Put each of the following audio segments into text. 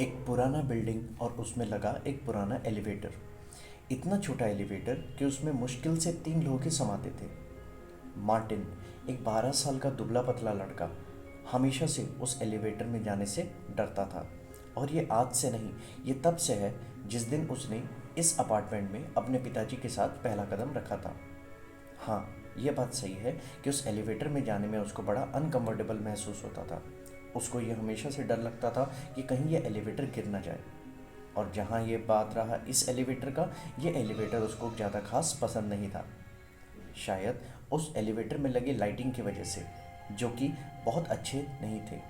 एक पुराना बिल्डिंग और उसमें लगा एक पुराना एलिवेटर। इतना छोटा एलिवेटर कि उसमें मुश्किल से 3 लोग ही समाते थे। मार्टिन, एक 12 साल का दुबला पतला लड़का, हमेशा से उस एलिवेटर में जाने से डरता था। और ये आज से नहीं, ये तब से है जिस दिन उसने इस अपार्टमेंट में अपने पिताजी के साथ पहला कदम रखा था। हाँ, ये बात सही है कि उस एलिवेटर में जाने में उसको बड़ा अनकंफर्टेबल महसूस होता था। उसको ये हमेशा से डर लगता था कि कहीं ये एलिवेटर गिर ना जाए। और जहाँ ये बात रहा इस एलिवेटर का, ये एलिवेटर उसको ज़्यादा खास पसंद नहीं था। शायद उस एलिवेटर में लगी लाइटिंग की वजह से, जो कि बहुत अच्छे नहीं थे,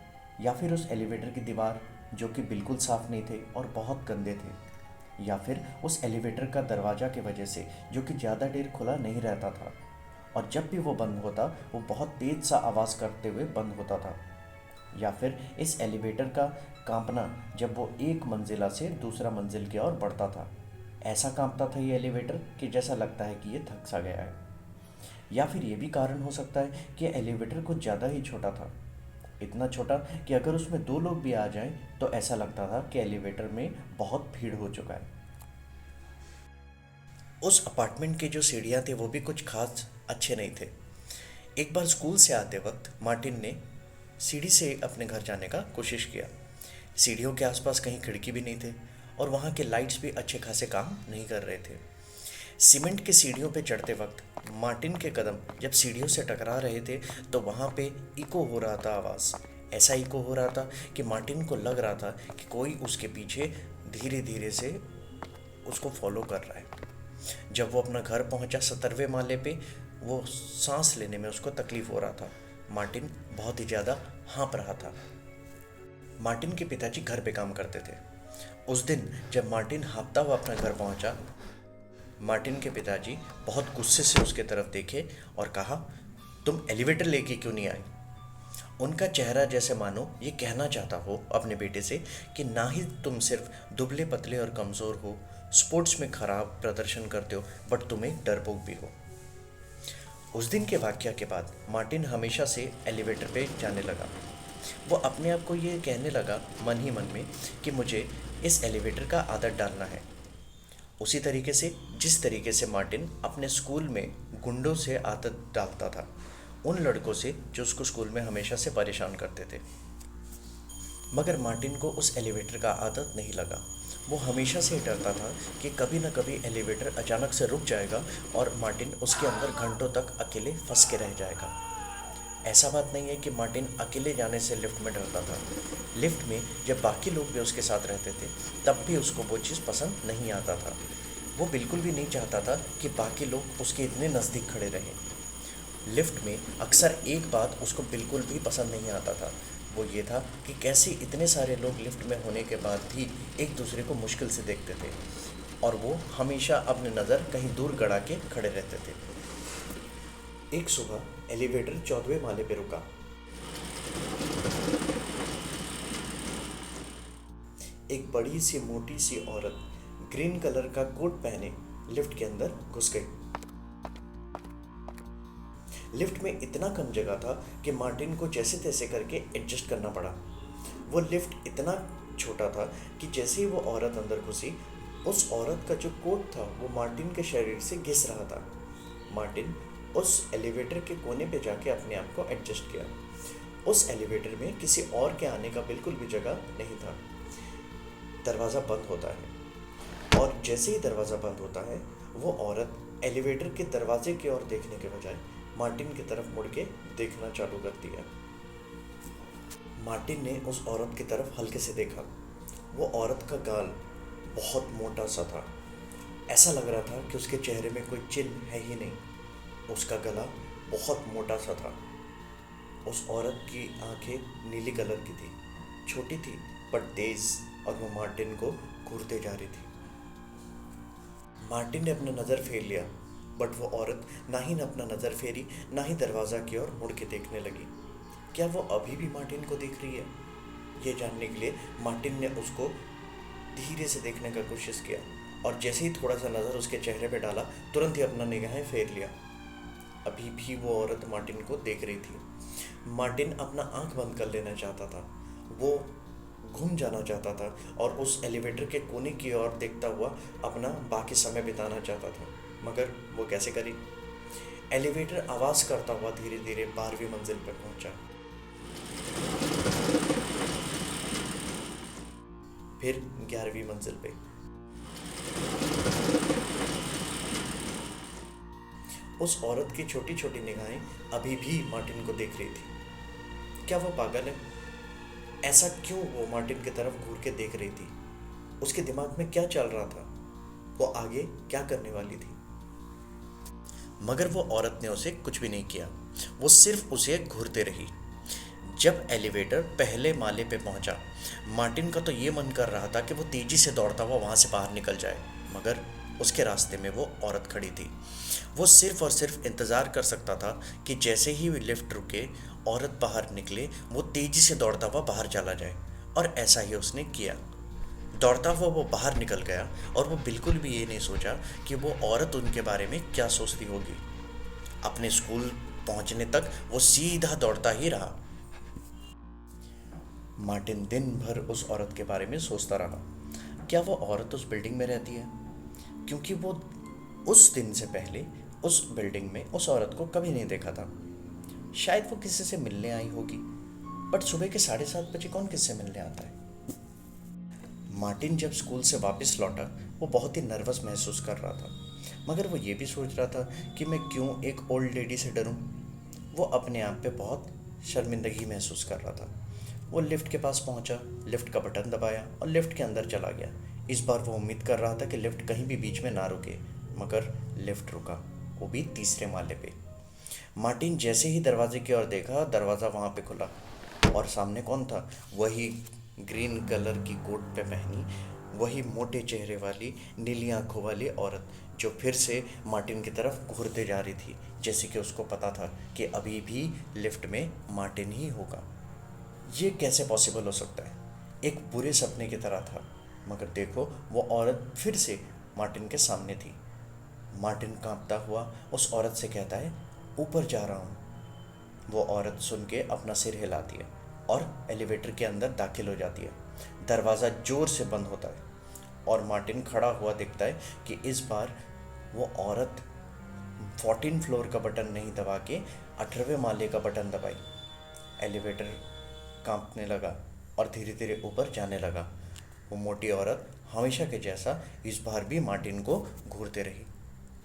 या फिर उस एलिवेटर की दीवार जो कि बिल्कुल साफ़ नहीं थे और बहुत गंदे थे, या फिर उस एलिवेटर का दरवाज़ा की वजह से जो कि ज़्यादा देर खुला नहीं रहता था, और जब भी वो बंद होता वो बहुत तेज़ सा आवाज़ करते हुए बंद होता था। या फिर इस एलिवेटर का कांपना जब वो एक मंजिला से दूसरा मंजिल की ओर बढ़ता था। ऐसा कांपता था ये एलिवेटर कि जैसा लगता है कि ये थक सा गया है। या फिर ये भी कारण हो सकता है कि एलिवेटर कुछ ज़्यादा ही छोटा था। इतना छोटा कि अगर उसमें 2 लोग भी आ जाएं तो ऐसा लगता था कि एलिवेटर में बहुत भीड़ हो चुका है। उस अपार्टमेंट की जो सीढ़ियाँ थी वो भी कुछ खास अच्छे नहीं थे। एक बार स्कूल से आते वक्त मार्टिन ने सीढ़ी से अपने घर जाने का कोशिश किया। सीढ़ियों के आसपास कहीं खिड़की भी नहीं थे और वहाँ के लाइट्स भी अच्छे खासे काम नहीं कर रहे थे। सीमेंट की सीढ़ियों पे चढ़ते वक्त मार्टिन के कदम जब सीढ़ियों से टकरा रहे थे तो वहाँ पे इको हो रहा था आवाज़। ऐसा इको हो रहा था कि मार्टिन को लग रहा था कि कोई उसके पीछे धीरे धीरे से उसको फॉलो कर रहा है। जब वो अपना घर पहुंचा 17वें माले पे, वो सांस लेने में उसको तकलीफ हो रहा था। मार्टिन बहुत ही ज़्यादा हाँप रहा था। मार्टिन के पिताजी घर पे काम करते थे। उस दिन जब मार्टिन हाँपता हुआ अपना घर पहुंचा, मार्टिन के पिताजी बहुत गुस्से से उसके तरफ देखे और कहा, तुम एलिवेटर लेके क्यों नहीं आए? उनका चेहरा जैसे मानो ये कहना चाहता हो अपने बेटे से कि ना ही तुम सिर्फ दुबले पतले और कमज़ोर हो, स्पोर्ट्स में खराब प्रदर्शन करते हो, बट तुम एक डरपोक भी हो। उस दिन के वाकया के बाद मार्टिन हमेशा से एलिवेटर पे जाने लगा। वो अपने आप को ये कहने लगा मन ही मन में कि मुझे इस एलिवेटर का आदत डालना है। उसी तरीके से जिस तरीके से मार्टिन अपने स्कूल में गुंडों से आदत डालता था, उन लड़कों से जो उसको स्कूल में हमेशा से परेशान करते थे। मगर मार्टिन को उस एलिवेटर का आदत नहीं लगा। वो हमेशा से डरता था कि कभी न कभी एलिवेटर अचानक से रुक जाएगा और मार्टिन उसके अंदर घंटों तक अकेले फंस के रह जाएगा। ऐसा बात नहीं है कि मार्टिन अकेले जाने से लिफ्ट में डरता था। लिफ्ट में जब बाकी लोग भी उसके साथ रहते थे तब भी उसको वो चीज़ पसंद नहीं आता था। वो बिल्कुल भी नहीं चाहता था कि बाकी लोग उसके इतने नज़दीक खड़े रहें। लिफ्ट में अक्सर एक बात उसको बिल्कुल भी पसंद नहीं आता था। वो ये था कि कैसे इतने सारे लोग लिफ्ट में होने के बाद भी एक दूसरे को मुश्किल से देखते थे और वो हमेशा अपनी नज़र कहीं दूर गड़ा के खड़े रहते थे। एक सुबह एलिवेटर 14वें माले पे रुका। एक बड़ी सी मोटी सी औरत ग्रीन कलर का कोट पहने लिफ्ट के अंदर घुस गई। लिफ्ट में इतना कम जगह था कि मार्टिन को जैसे तैसे करके एडजस्ट करना पड़ा। वो लिफ्ट इतना छोटा था कि जैसे ही वो औरत अंदर घुसी, उस औरत का जो कोट था वो मार्टिन के शरीर से घिस रहा था। मार्टिन उस एलिवेटर के कोने पे जाके अपने आप को एडजस्ट किया। उस एलिवेटर में किसी और के आने का बिल्कुल भी जगह नहीं था। दरवाज़ा बंद होता है और जैसे ही दरवाज़ा बंद होता है, वो औरत एलिवेटर के दरवाजे की ओर देखने के बजाय मार्टिन की तरफ मुड़ के देखना चालू कर दिया। मार्टिन ने उस औरत की तरफ हल्के से देखा। वो औरत का गाल बहुत मोटा सा था। ऐसा लग रहा था कि उसके चेहरे में कोई चिन्ह है ही नहीं। उसका गला बहुत मोटा सा था। उस औरत की आंखें नीली कलर की थी, छोटी थी पर तेज, और वो मार्टिन को घूरते जा रही थी। मार्टिन ने अपना नज़र फेर लिया, बट वो औरत ना ही अपना नज़र फेरी, ना ही दरवाज़ा की ओर मुड़ के देखने लगी। क्या वो अभी भी मार्टिन को देख रही है? ये जानने के लिए मार्टिन ने उसको धीरे से देखने का कोशिश किया और जैसे ही थोड़ा सा नज़र उसके चेहरे पे डाला, तुरंत ही अपना निगाहें फेर लिया। अभी भी वो औरत मार्टिन को देख रही थी। मार्टिन अपना आंख बंद कर लेना चाहता था। वो घूम जाना चाहता था और उस एलिवेटर के कोने की ओर देखता हुआ अपना बाकी समय बिताना चाहता था। मगर वो कैसे करी? एलिवेटर आवाज़ करता हुआ धीरे धीरे 12वीं मंजिल पर पहुंचा। फिर 11वीं मंजिल पे। उस औरत की छोटी छोटी निगाहें अभी भी मार्टिन को देख रही थी। क्या वो पागल है? ऐसा क्यों वो मार्टिन की तरफ घूर के देख रही थी? उसके दिमाग में क्या चल रहा था? वो आगे क्या करने वाली थी? मगर वो औरत ने उसे कुछ भी नहीं किया। वो सिर्फ उसे घूरते रही। जब एलिवेटर पहले माले पे पहुंचा, मार्टिन का तो ये मन कर रहा था कि वो तेजी से दौड़ता हुआ वहां से बाहर निकल जाए, मगर उसके रास्ते में वो औरत खड़ी थी। वो सिर्फ और सिर्फ इंतज़ार कर सकता था कि जैसे ही वो लिफ्ट रुके, औरत बाहर निकले, वो तेजी से दौड़ता हुआ बाहर चला जाए। और ऐसा ही उसने किया। दौड़ता हुआ वो बाहर निकल गया और वो बिल्कुल भी ये नहीं सोचा कि वो औरत उनके बारे में क्या सोचती होगी। अपने स्कूल पहुंचने तक वो सीधा दौड़ता ही रहा। मार्टिन दिन भर उस औरत के बारे में सोचता रहा। क्या वो औरत उस बिल्डिंग में रहती है? क्योंकि वो उस दिन से पहले उस बिल्डिंग में उस औरत को कभी नहीं देखा था। शायद वो किसी से मिलने आई होगी, बट सुबह के 7:30 बजे कौन किससे मिलने आता है? मार्टिन जब स्कूल से वापस लौटा, वो बहुत ही नर्वस महसूस कर रहा था, मगर वो ये भी सोच रहा था कि मैं क्यों एक ओल्ड लेडी से डरूं। वो अपने आप पे बहुत शर्मिंदगी महसूस कर रहा था। वो लिफ्ट के पास पहुंचा, लिफ्ट का बटन दबाया और लिफ्ट के अंदर चला गया। इस बार वो उम्मीद कर रहा था कि लिफ्ट कहीं भी बीच में ना रुके, मगर लिफ्ट रुका, वो भी तीसरे माले पे। मार्टिन जैसे ही दरवाजे की ओर देखा, दरवाज़ा वहाँ पे खुला और सामने कौन था? वही ग्रीन कलर की कोट पे पहनी, वही मोटे चेहरे वाली, नीली आंखों वाली औरत, जो फिर से मार्टिन की तरफ घूरते जा रही थी, जैसे कि उसको पता था कि अभी भी लिफ्ट में मार्टिन ही होगा। ये कैसे पॉसिबल हो सकता है? एक बुरे सपने की तरह था। मगर देखो, वो औरत फिर से मार्टिन के सामने थी। मार्टिन कांपता हुआ उस औरत से कहता है, ऊपर जा रहा हूँ। वो औरत सुन के अपना सिर हिलाती है और एलिवेटर के अंदर दाखिल हो जाती है। दरवाज़ा ज़ोर से बंद होता है और मार्टिन खड़ा हुआ दिखता है कि इस बार वो औरत 14 फ्लोर का बटन नहीं दबा के 18वें माले का बटन दबाई। एलिवेटर कांपने लगा और धीरे धीरे ऊपर जाने लगा। वो मोटी औरत हमेशा के जैसा इस बार भी मार्टिन को घूरते रही।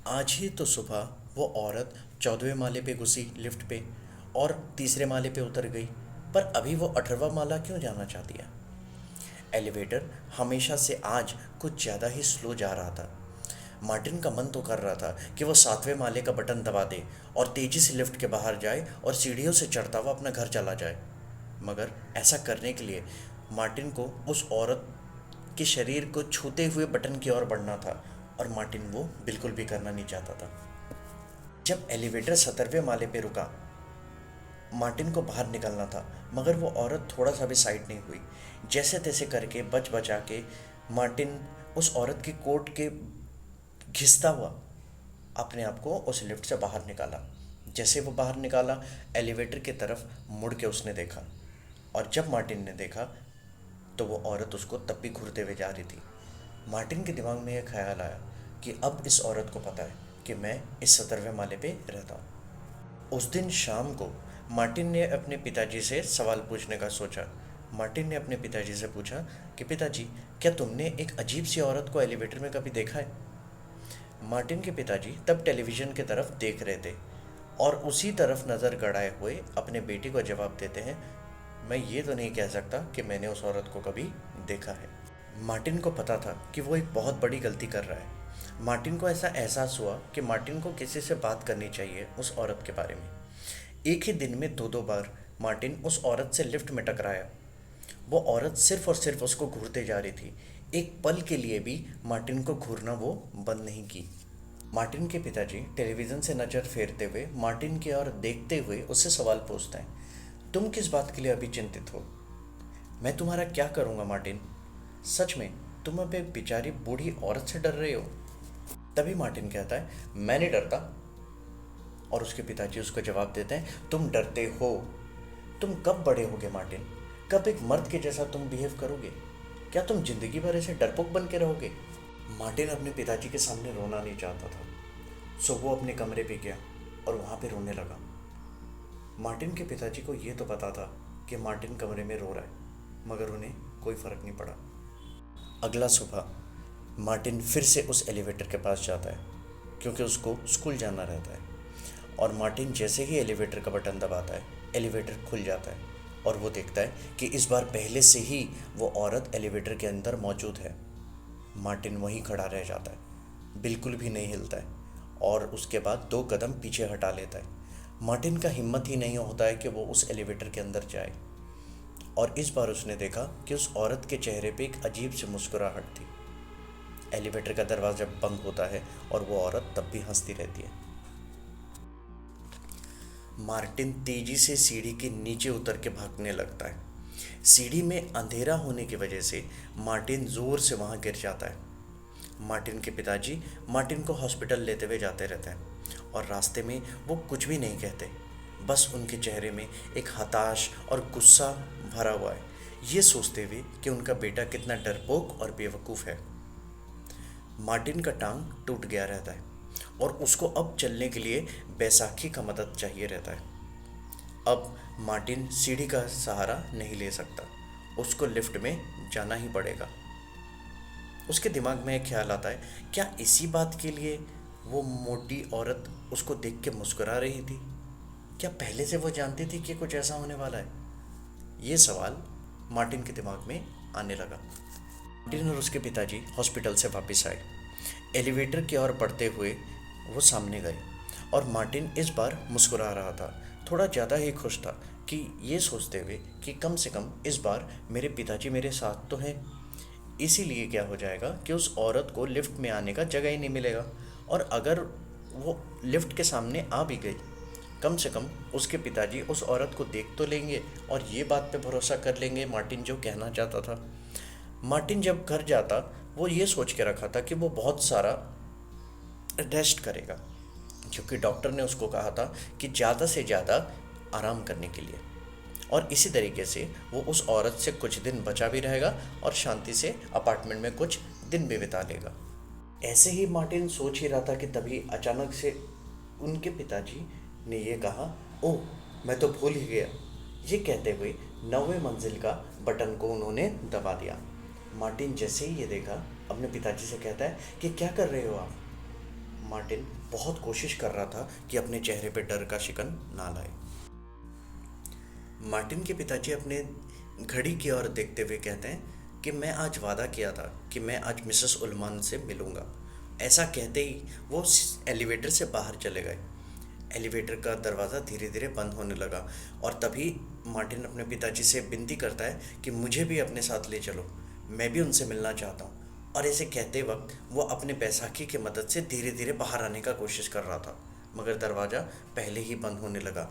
आज ही तो सुबह वो औरत 14वें माले पे घुसी लिफ्ट पे और तीसरे माले पे उतर गई, पर अभी वो 18वां माला क्यों जाना चाहती है? एलिवेटर हमेशा से आज कुछ ज़्यादा ही स्लो जा रहा था। मार्टिन का मन तो कर रहा था कि वो 7वें माले का बटन दबा दे और तेजी से लिफ्ट के बाहर जाए और सीढ़ियों से चढ़ता हुआ अपना घर चला जाए, मगर ऐसा करने के लिए मार्टिन को उस औरत के शरीर को छूते हुए बटन की ओर बढ़ना था और मार्टिन वो बिल्कुल भी करना नहीं चाहता था। जब एलिवेटर 17वें माले पे रुका, मार्टिन को बाहर निकलना था, मगर वो औरत थोड़ा सा भी साइड नहीं हुई। जैसे तैसे करके बच बचा के मार्टिन उस औरत की कोट के घिसता हुआ अपने आप को उस लिफ्ट से बाहर निकाला। जैसे वो बाहर निकाला, एलिवेटर की तरफ मुड़ के उसने देखा और जब मार्टिन ने देखा तो वो औरत उसको तब भी घूरते हुए जा रही थी। मार्टिन के दिमाग में यह ख्याल आया कि अब इस औरत को पता है कि मैं इस 17वें माले पे रहता हूँ। उस दिन शाम को मार्टिन ने अपने पिताजी से सवाल पूछने का सोचा। मार्टिन ने अपने पिताजी से पूछा कि पिताजी, क्या तुमने एक अजीब सी औरत को एलिवेटर में कभी देखा है? मार्टिन के पिताजी तब टेलीविज़न की तरफ देख रहे थे और उसी तरफ नज़र गड़ाए हुए अपने बेटे को जवाब देते हैं, मैं ये तो नहीं कह सकता कि मैंने उस औरत को कभी देखा है। मार्टिन को पता था कि वो एक बहुत बड़ी गलती कर रहा है। मार्टिन को ऐसा एहसास हुआ कि मार्टिन को किसी से बात करनी चाहिए उस औरत के बारे में। एक ही दिन में 2-2 बार मार्टिन उस औरत से लिफ्ट में टकराया। वो औरत सिर्फ और सिर्फ उसको घूरते जा रही थी। एक पल के लिए भी मार्टिन को घूरना वो बंद नहीं की। मार्टिन के पिताजी टेलीविज़न से नज़र फेरते हुए मार्टिन की ओर देखते हुए उससे सवाल पूछते हैं, तुम किस बात के लिए अभी चिंतित हो? मैं तुम्हारा क्या करूँगा मार्टिन? सच में तुम अब एक बेचारी बूढ़ी औरत से डर रहे हो? तभी मार्टिन कहता है, मैं नहीं डरता। और उसके पिताजी उसको जवाब देते हैं, तुम डरते हो। तुम कब बड़े होगे मार्टिन? कब एक मर्द के जैसा तुम बिहेव करोगे? क्या तुम जिंदगी भर ऐसे डरपोक बन के रहोगे? मार्टिन अपने पिताजी के सामने रोना नहीं चाहता था, सो वो अपने कमरे पे गया और वहाँ पे रोने लगा। मार्टिन के पिताजी को ये तो पता था कि मार्टिन कमरे में रो रहा है, मगर उन्हें कोई फ़र्क नहीं पड़ा। अगला सुबह मार्टिन फिर से उस एलिवेटर के पास जाता है, क्योंकि उसको स्कूल जाना रहता है। और मार्टिन जैसे ही एलिवेटर का बटन दबाता है, एलिवेटर खुल जाता है और वो देखता है कि इस बार पहले से ही वो औरत एलिवेटर के अंदर मौजूद है। मार्टिन वहीं खड़ा रह जाता है, बिल्कुल भी नहीं हिलता है और उसके बाद 2 कदम पीछे हटा लेता है। मार्टिन का हिम्मत ही नहीं होता है कि वो उस एलिवेटर के अंदर जाए। और इस बार उसने देखा कि उस औरत के चेहरे पे एक अजीब सी मुस्कुराहट थी। एलिवेटर का दरवाज़ा बंद होता है और वो औरत तब भी हंसती रहती है। मार्टिन तेजी से सीढ़ी के नीचे उतर के भागने लगता है। सीढ़ी में अंधेरा होने की वजह से मार्टिन ज़ोर से वहाँ गिर जाता है। मार्टिन के पिताजी मार्टिन को हॉस्पिटल लेते हुए जाते रहते हैं और रास्ते में वो कुछ भी नहीं कहते, बस उनके चेहरे में एक हताश और गुस्सा भरा हुआ है, ये सोचते हुए कि उनका बेटा कितना डरपोक और बेवकूफ़ है। मार्टिन का टांग टूट गया रहता है और उसको अब चलने के लिए बैसाखी का मदद चाहिए रहता है। अब मार्टिन सीढ़ी का सहारा नहीं ले सकता, उसको लिफ्ट में जाना ही पड़ेगा। उसके दिमाग में एक ख्याल आता है, क्या इसी बात के लिए वो मोटी औरत उसको देख के मुस्कुरा रही थी? क्या पहले से वो जानती थी कि कुछ ऐसा होने वाला है? ये सवाल मार्टिन के दिमाग में आने लगा। मार्टिन और उसके पिताजी हॉस्पिटल से वापस आए। एलिवेटर की ओर बढ़ते हुए वो सामने गए और मार्टिन इस बार मुस्कुरा रहा था, थोड़ा ज़्यादा ही खुश था कि ये सोचते हुए कि कम से कम इस बार मेरे पिताजी मेरे साथ तो हैं। इसीलिए क्या हो जाएगा कि उस औरत को लिफ्ट में आने का जगह ही नहीं मिलेगा, और अगर वो लिफ्ट के सामने आ भी गई, कम से कम उसके पिताजी उस औरत को देख तो लेंगे और ये बात पे भरोसा कर लेंगे मार्टिन जो कहना चाहता था। मार्टिन जब घर जाता, वो ये सोच के रखा था कि वो बहुत सारा रेस्ट करेगा, क्योंकि डॉक्टर ने उसको कहा था कि ज़्यादा से ज़्यादा आराम करने के लिए, और इसी तरीके से वो उस औरत से कुछ दिन बचा भी रहेगा और शांति से अपार्टमेंट में कुछ दिन भी बिता लेगा। ऐसे ही मार्टिन सोच ही रहा था कि तभी अचानक से उनके पिताजी ने ये कहा, ओह मैं तो भूल ही गया। ये कहते हुए 9वें मंजिल का बटन को उन्होंने दबा दिया। मार्टिन जैसे ही ये देखा, अपने पिताजी से कहता है कि क्या कर रहे हो आप? मार्टिन बहुत कोशिश कर रहा था कि अपने चेहरे पे डर का शिकन ना लाए। मार्टिन के पिताजी अपने घड़ी की ओर देखते हुए कहते हैं कि मैं आज वादा किया था कि मैं आज मिसेस उल्मान से मिलूंगा। ऐसा कहते ही वो एलिवेटर से बाहर चले गए। एलिवेटर का दरवाज़ा धीरे धीरे बंद होने लगा और तभी मार्टिन अपने पिताजी से विनती करता है कि मुझे भी अपने साथ ले चलो, मैं भी उनसे मिलना चाहता हूँ। और ऐसे कहते वक्त वो अपने बैसाखी की मदद से धीरे धीरे बाहर आने का कोशिश कर रहा था, मगर दरवाज़ा पहले ही बंद होने लगा।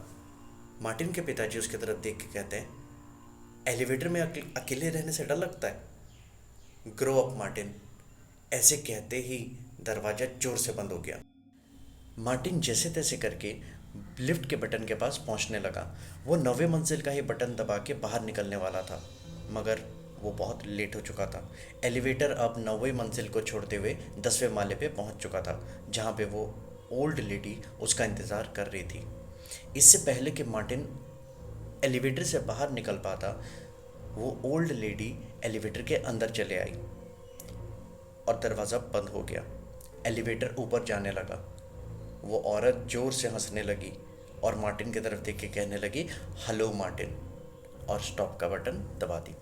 मार्टिन के पिताजी उसकी तरफ देख के कहते हैं, एलिवेटर में अकेले रहने से डर लगता है, ग्रो अप मार्टिन। ऐसे कहते ही दरवाज़ा जोर से बंद हो गया। मार्टिन जैसे तैसे करके लिफ्ट के बटन के पास पहुंचने लगा। वो 9वें मंजिल का ही बटन दबा के बाहर निकलने वाला था, मगर वो बहुत लेट हो चुका था। एलिवेटर अब 9वें मंजिल को छोड़ते हुए 10वें माले पे पहुंच चुका था, जहां पे वो ओल्ड लेडी उसका इंतज़ार कर रही थी। इससे पहले कि मार्टिन एलिवेटर से बाहर निकल पाता, वो ओल्ड लेडी एलिवेटर के अंदर चले आई और दरवाज़ा बंद हो गया। एलिवेटर ऊपर जाने लगा। वो औरत ज़ोर से हंसने लगी और मार्टिन की तरफ देख के कहने लगी, हेलो मार्टिन, और स्टॉप का बटन दबा दी।